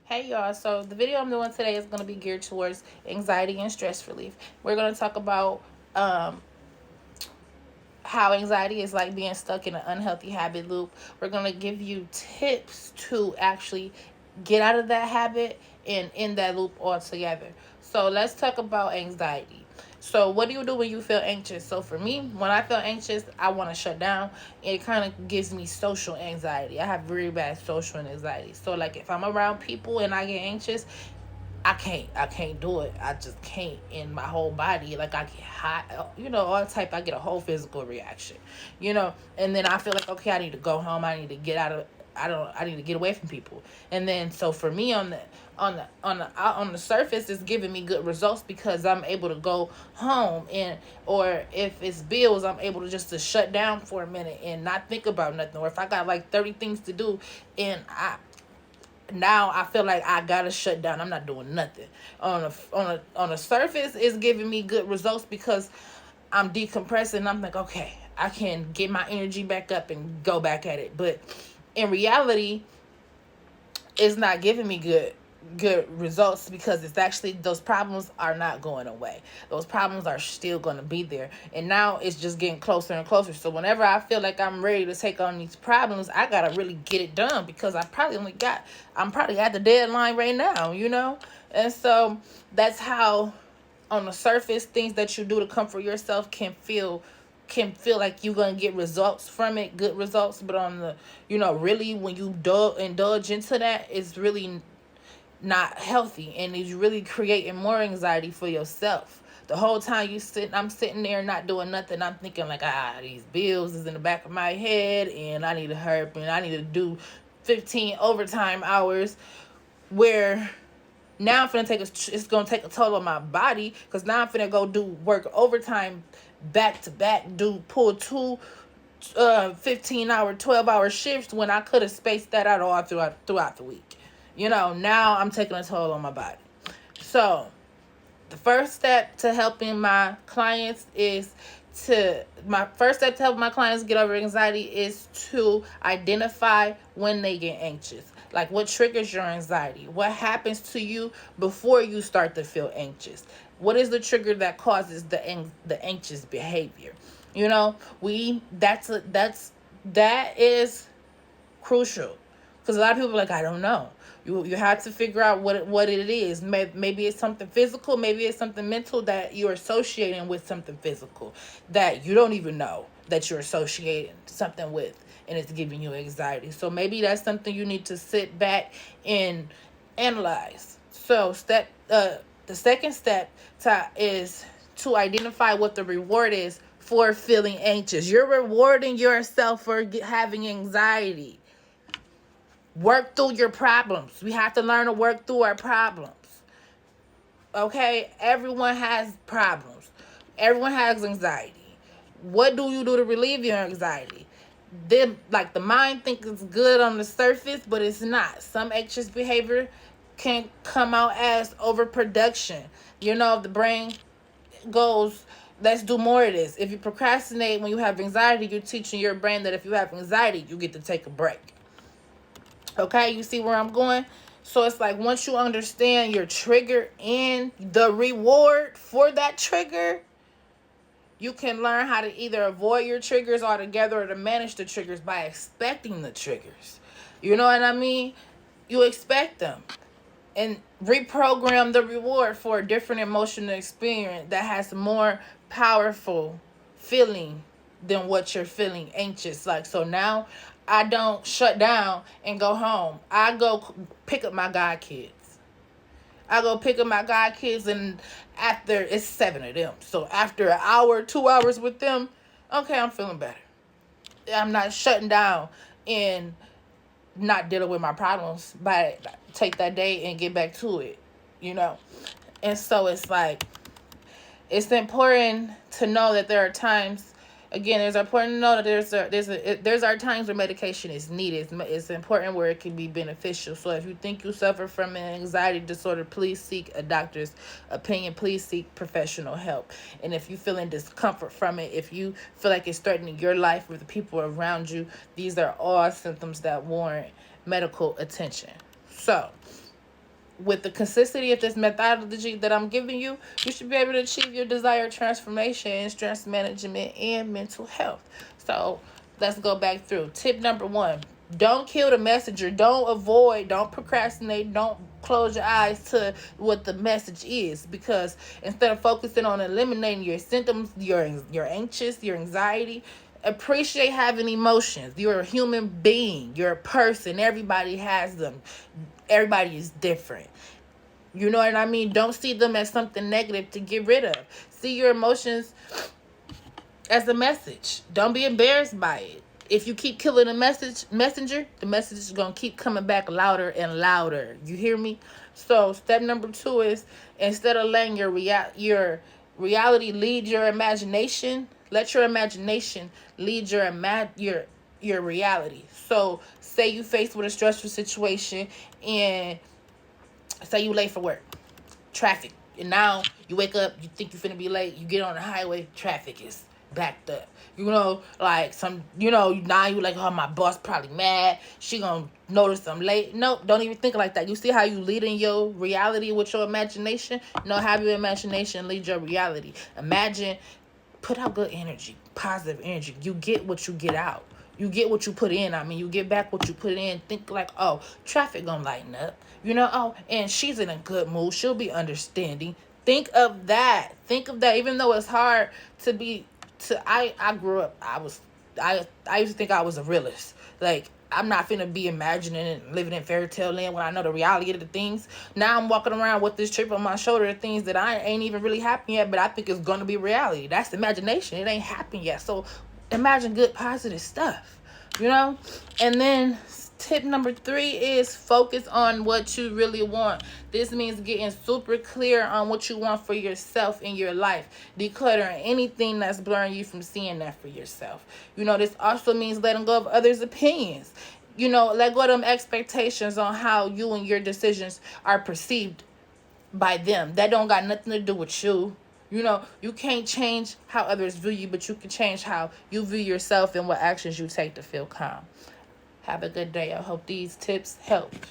Hey y'all, so the video I'm doing today is going to be geared towards anxiety and stress relief. We're going to talk about um, how anxiety is like being stuck in an unhealthy habit loop. We're going to give you tips to actually get out of that habit and end that loop altogether. So let's talk about anxiety. So what do you do when you feel anxious? So for me, when I feel anxious, I want to shut down. It kind of gives me social anxiety. I have very bad social anxiety. So like if I'm around people and I get anxious, I can't do it. I just can't in my whole body. Like I get hot, all type. I get a whole physical reaction, and then I feel like, okay, I need to go home. I need to get out of. I need to get away from people. And then so for me on the surface, it's giving me good results because I'm able to go home, and or if it's bills, I'm able to just to shut down for a minute and not think about nothing. Or if I got like 30 things to do and now I feel like I gotta shut down. I'm not doing nothing. On a surface, it's giving me good results because I'm decompressing. I'm like, okay, I can get my energy back up and go back at it. But in reality, it's not giving me good results because it's actually those problems are not going away. Those problems are still going to be there, and now it's just getting closer and closer. So whenever I feel like I'm ready to take on these problems, I gotta really get it done because I'm probably at the deadline right now. And so that's how on the surface things that you do to comfort yourself can feel like you're gonna get results from it, good results. But on the really when you indulge into that, it's really not healthy, and it's really creating more anxiety for yourself. The whole time I'm sitting there not doing nothing. I'm thinking like, these bills is in the back of my head, and I need to hurry up and I need to do 15 overtime hours. Where now it's gonna take a toll on my body because now I'm finna go do work overtime back to back, pull two 15-hour, 12-hour shifts when I could have spaced that out all throughout the week. Now I'm taking a toll on my body. So the first step to helping my clients get over anxiety is to identify when they get anxious. Like what triggers your anxiety? What happens to you before you start to feel anxious? What is the trigger that causes the anxious behavior? That is crucial because a lot of people are like, I don't know. You have to figure out what it is. Maybe it's something physical. Maybe it's something mental that you're associating with something physical that you don't even know that you're associating something with, and it's giving you anxiety. So maybe that's something you need to sit back and analyze. So the second step is to identify what the reward is for feeling anxious. You're rewarding yourself for having anxiety. Work through your problems. We have to learn to work through our problems. Okay? Everyone has problems. Everyone has anxiety. What do you do to relieve your anxiety? The mind thinks it's good on the surface, but it's not. Some anxious behavior can come out as overproduction. The brain goes, let's do more of this. If you procrastinate when you have anxiety, you're teaching your brain that if you have anxiety, you get to take a break. Okay, you see where I'm going? So it's like once you understand your trigger and the reward for that trigger, you can learn how to either avoid your triggers altogether or to manage the triggers by expecting the triggers. You know what I mean? You expect them and reprogram the reward for a different emotional experience that has more powerful feeling than what you're feeling anxious like. So now I don't shut down and go home. I go pick up my god kids. And after it's 7 of them. So after an hour, 2 hours with them, okay, I'm feeling better. I'm not shutting down and not dealing with my problems, but take that day and get back to it. And so it's like it's important to know that there are times. Again, it's important to know that there's our times where medication is needed. It's important where it can be beneficial. So if you think you suffer from an anxiety disorder, please seek a doctor's opinion. Please seek professional help. And if you feel in discomfort from it, if you feel like it's threatening your life or the people around you, these are all symptoms that warrant medical attention. So with the consistency of this methodology that I'm giving you, you should be able to achieve your desired transformation in stress management and mental health. So let's go back through. Tip number 1, don't kill the messenger. Don't procrastinate, don't close your eyes to what the message is, because instead of focusing on eliminating your symptoms, you're anxious, your anxiety, appreciate having emotions. You're a human being, you're a person, everybody has them, everybody is different. You know what I mean? Don't see them as something negative to get rid of. See your emotions as a message. Don't be embarrassed by it. If you keep killing the messenger, the message is going to keep coming back louder and louder. You hear me? So step number 2 is, instead of letting your reality lead your imagination, let your imagination lead your reality. So say you faced with a stressful situation, and say you late for work, traffic, and now you wake up, you think you're finna be late, you get on the highway, traffic is backed up. Now you like, oh, my boss probably mad, she gonna notice I'm late. Nope, don't even think like that. You see how you lead in your reality with your imagination? No, have your imagination lead your reality. Imagine, put out good energy, positive energy. You get what you get out. You get what you put in. You get back what you put in. Think like, oh, traffic gonna lighten up. Oh, and she's in a good mood. She'll be understanding. Think of that. Even though it's hard to be, I grew up, I used to think I was a realist. Like, I'm not finna be imagining and living in fairy tale land when I know the reality of the things. Now I'm walking around with this chip on my shoulder of things that I ain't even really happened yet, but I think it's gonna be reality. That's imagination. It ain't happened yet. So imagine good, positive stuff, And then tip number 3 is focus on what you really want. This means getting super clear on what you want for yourself in your life. Decluttering anything that's blurring you from seeing that for yourself. This also means letting go of others' opinions. Let go of them expectations on how you and your decisions are perceived by them. That don't got nothing to do with you. You can't change how others view you, but you can change how you view yourself and what actions you take to feel calm. Have a good day. I hope these tips helped.